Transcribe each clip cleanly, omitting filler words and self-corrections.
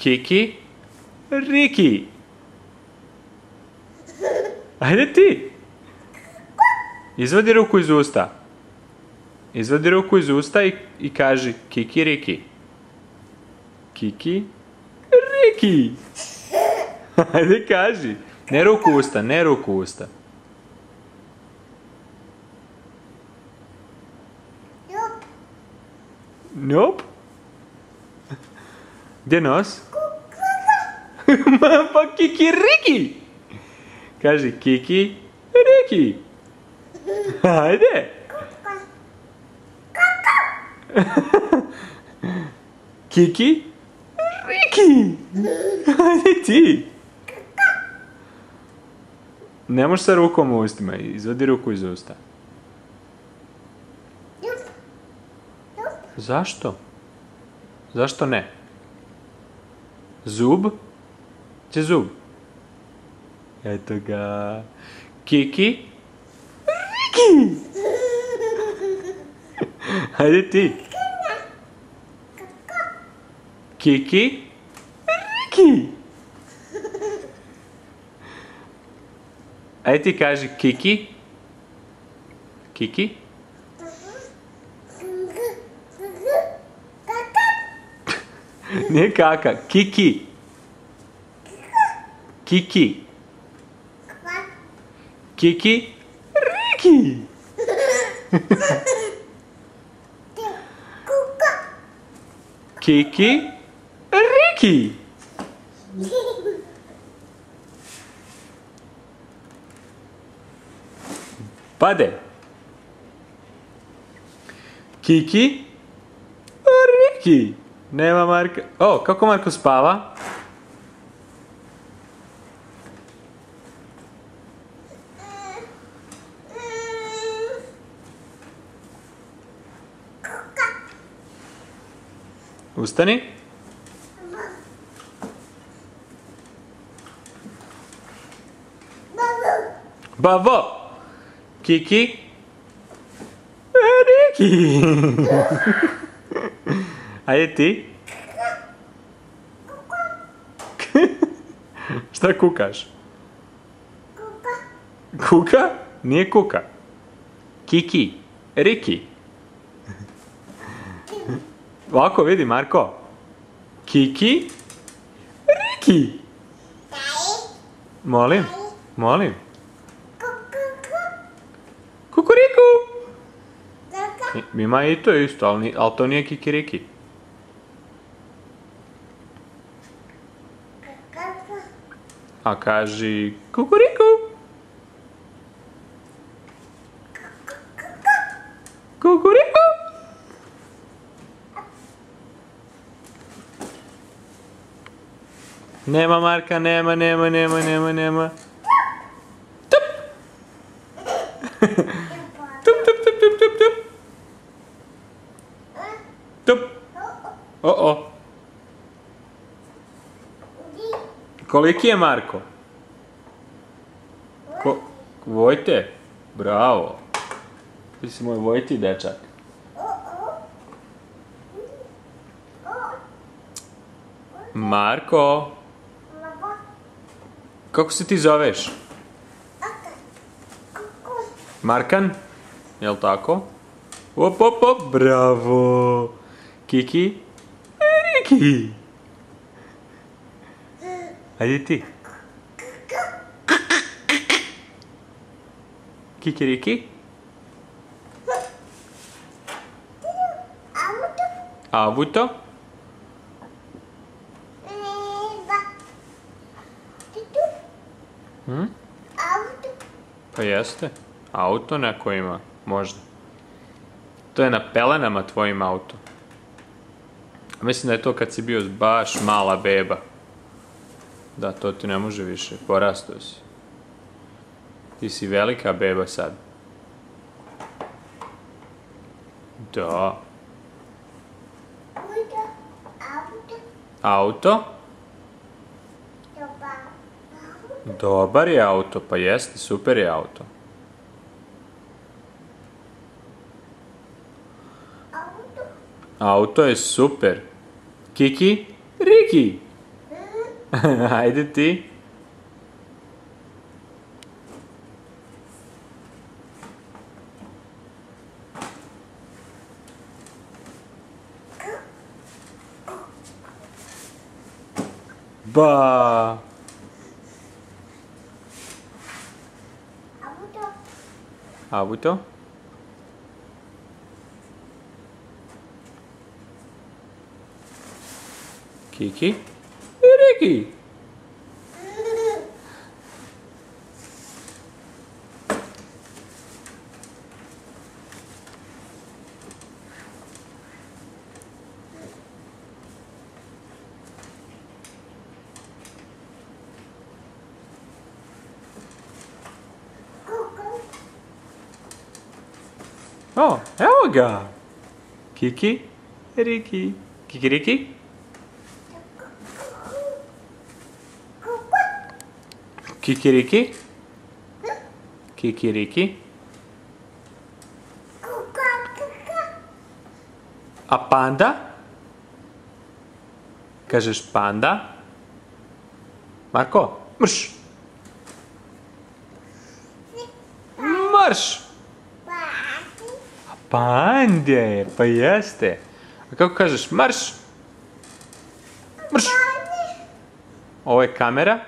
Kiki, Riki. Ajde ti. Izvadi ruku iz usta. Izvadi ruku iz usta i kaži Kiki, Riki. Kiki, Riki. Ajde kaži. Ne ruku usta, ne ruku usta. Nope. Gdje nos? Pa Kiki, Riki. Kaži Kiki, Riki. Ajde. Kiki, Riki. Ajde ti. Ne možeš sa rukom u ustima. Izvadi ruku iz usta. Zašto? Zašto ne? Zub? Gdje je zub? Eto ga. Kiki, Riki. Ajde ti. Kiki, Riki. Ajde ti kaži Kiki. Kiki. Nije kaka. Kiki. Kiki. Kiki, Riki. Kiki, Riki. Pade. Kiki, Riki. Nema Marka. O, kako Marko spava? Ustani. Bavo. Kiki. Riki. Ajde ti. Šta kukaš? Kuka? Nije kuka. Kiki. Riki. Ovako vidi Marko. Kiki. Riki. Molim? Molim? Kukuriku. Ima i to isto, ali to nije Kikiriki. A kaži kukuriku. Kukuriku. Nema Marka, nema. Tup. Tup. Tup. O. Koliki je Marko? Vojte? Bravo. Ti si moj Vojti dečak. Marko? Kako se ti zoveš? Markan? Jel' tako? Op, bravo! Kiki? Riki! Ajde ti. Kiki, Riki? Auto? Pa jeste. Auto neko ima, možda. To je na pelenama tvojim auto. Mislim da je to kad si bio baš mala beba. Da, to ti ne može više, porastao si. Ti si velika beba sad. Da. Auto? Dobar je auto, pa jeste, super je auto. Auto je super. Kiki, Riki. Ajde ti. Ba. Auto. Kiki. Riki. O, evo ga. Kiki. Riki. Kiki Riki. Kikiriki? Kikiriki? A panda? Kažeš panda? Marko, mrš! Marš! A pande, pa jeste. A kako kažeš marš? Mrš! Ovo je kamera.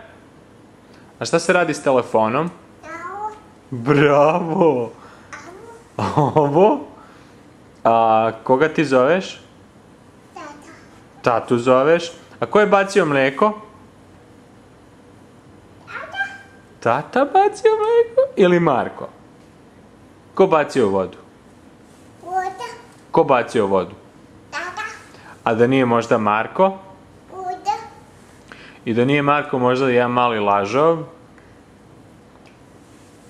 A šta se radi s telefonom? Bravo! Ovo? A koga ti zoveš? Tatu zoveš. A ko je bacio mlijeko? Tata bacio mlijeko ili Marko? Ko bacio vodu? Ko bacio vodu? A da nije možda Marko? I da nije Marko možda jedan mali lažov?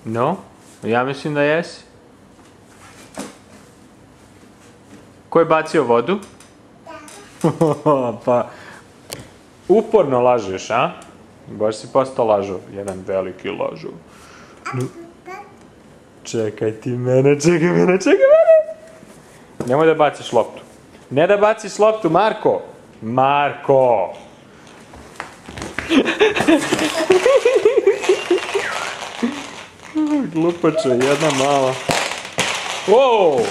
No? Ja mislim da jesi. Ko je bacio vodu? Pa, uporno lažeš, a? Baš si postao lažov, jedan veliki lažov. Čekaj mene. Nemoj da baciš loptu. Ne da baciš loptu, Marko! Marko! Glupača, jedna mala. Wow!